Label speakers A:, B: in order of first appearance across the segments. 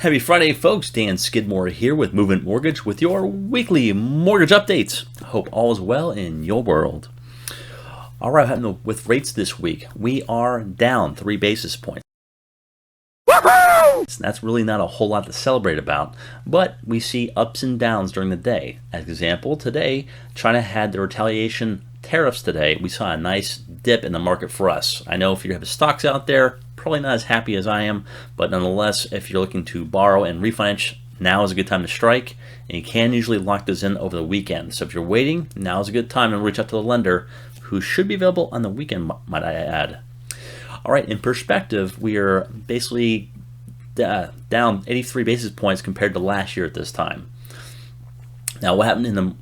A: Happy Friday, folks. Dan Skidmore here with Movement Mortgage with your weekly mortgage updates. Hope all is well in your world. All right, happening with rates this week. We are down 3 basis points. Woohoo! That's really not a whole lot to celebrate about, but we see ups and downs during the day. As example, today, China had the retaliation tariffs today. We saw a nice dip in the market for us. I know if you have stocks out there, probably not as happy as I am, but nonetheless, if you're looking to borrow and refinance, now is a good time to strike, and you can usually lock those in over the weekend. So if you're waiting, now is a good time to reach out to the lender, who should be available on the weekend, might I add. All right, in perspective, we are basically down 83 basis points compared to last year at this time. Now, what happened in the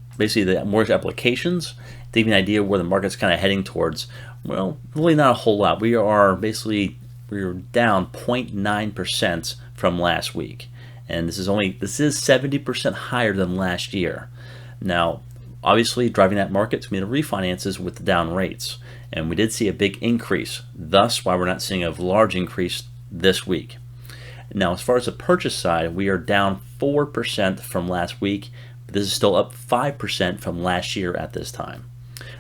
A: mortgage applications, to give you an idea where the market's kind of heading towards, well, really not a whole lot. We are down 0.9% from last week, and this is 70% higher than last year. Now, obviously, driving that market to be the refinances with the down rates, and we did see a big increase. Thus, why we're not seeing a large increase this week. Now, as far as the purchase side, we are down 4% from last week, but this is still up 5% from last year at this time.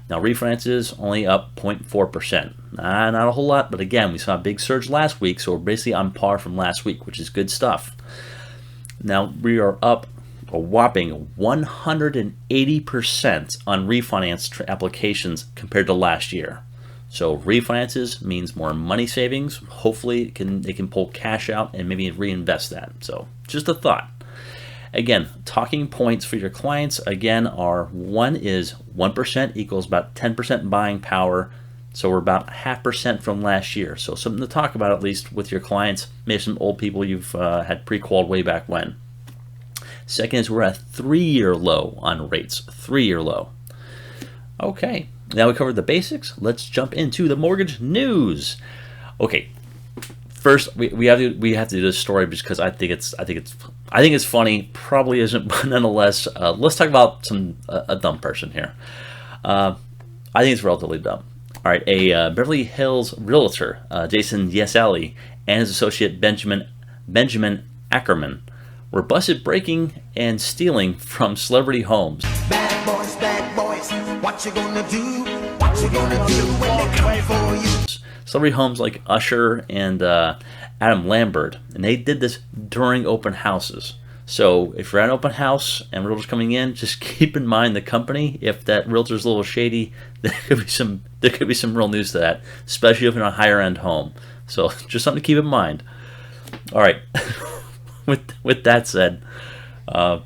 A: Now, refinances only up 0.4%. Not a whole lot, but again, we saw a big surge last week, so we're basically on par from last week, which is good stuff. Now, we are up a whopping 180% on refinance applications compared to last year. So refinances means more money savings. Hopefully, they can pull cash out and maybe reinvest that. So just a thought. Again, talking points for your clients, again, are one is 1% equals about 10% buying power. So we're about 0.5% from last year. So something to talk about, at least with your clients, maybe some old people you've had pre-qualified way back when. Second is we're at a 3-year low on rates, 3-year low. Okay, now we covered the basics. Let's jump into the mortgage news. Okay, first we have to do this story because I think it's funny. Probably isn't, but nonetheless, let's talk about a dumb person here. I think it's relatively dumb. All right, a Beverly Hills realtor, Jason Yesali, and his associate Benjamin Ackerman were busted breaking and stealing from celebrity homes.
B: Bad boys, what you gonna do? What you gonna do when they come for you?
A: Celebrity homes like Usher and Adam Lambert, and they did this during open houses. So if you're at an open house and realtors coming in, just keep in mind the company. If that realtor's a little shady, there could be some real news to that, especially if in a higher end home. So just something to keep in mind. All right. With that said, I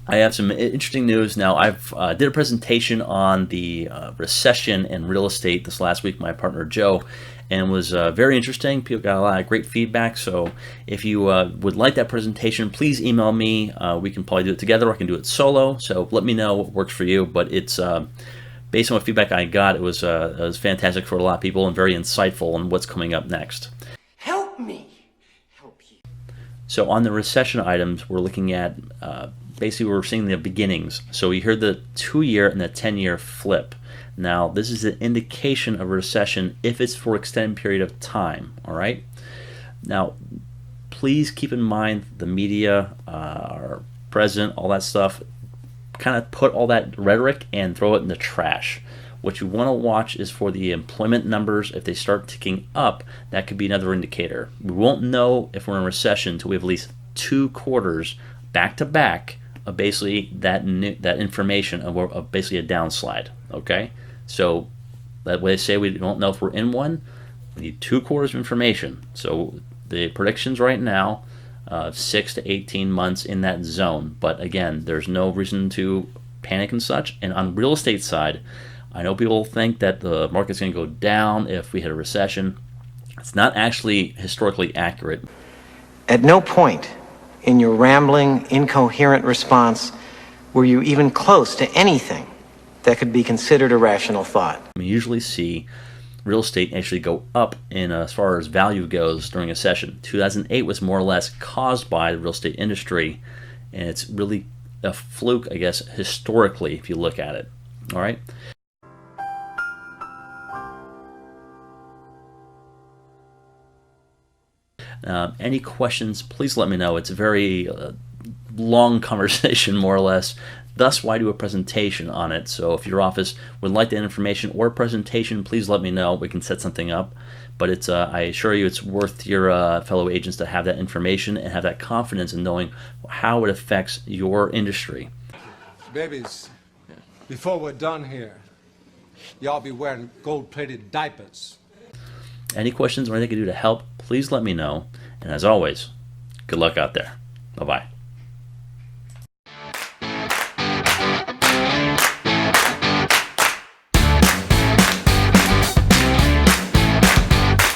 A: have some interesting news. Now, I've did a presentation on the recession and real estate this last week, my partner Joe, and was very interesting. People got a lot of great feedback. So if you would like that presentation, please email me. We can probably do it together, or I can do it solo. So let me know what works for you. But it's based on what feedback I got, it was fantastic for a lot of people and very insightful on what's coming up next.
B: Help me.
A: So on the recession items, we're looking at basically we're seeing the beginnings. So we heard the 2-year and the 10-year flip. Now this is an indication of a recession if it's for an extended period of time. All right. Now, please keep in mind the media, our president, all that stuff. Kind of put all that rhetoric and throw it in the trash. What you want to watch is for the employment numbers. If they start ticking up, that could be another indicator. We won't know if we're in a recession until we have at least 2 quarters back to back of basically that information of basically a downslide. Okay, so that way they say we don't know if we're in one. We need 2 quarters of information. So the predictions right now, 6 to 18 months in that zone. But again, there's no reason to panic and such. And on the real estate side, I know people think that the market's going to go down if we hit a recession. It's not actually historically accurate.
C: At no point in your rambling, incoherent response were you even close to anything that could be considered a rational thought.
A: We usually see real estate actually go up in as far as value goes during a recession. 2008 was more or less caused by the real estate industry, and it's really a fluke, I guess, historically, if you look at it. All right. Any questions, please let me know. It's a very long conversation, more or less. Thus, why do a presentation on it? So if your office would like that information or presentation, please let me know. We can set something up. But it's I assure you it's worth your fellow agents to have that information and have that confidence in knowing how it affects your industry.
D: Babies, before we're done here, y'all be wearing gold-plated diapers.
A: Any questions or anything I can do to help, please let me know. And as always, good luck out there. Bye-bye.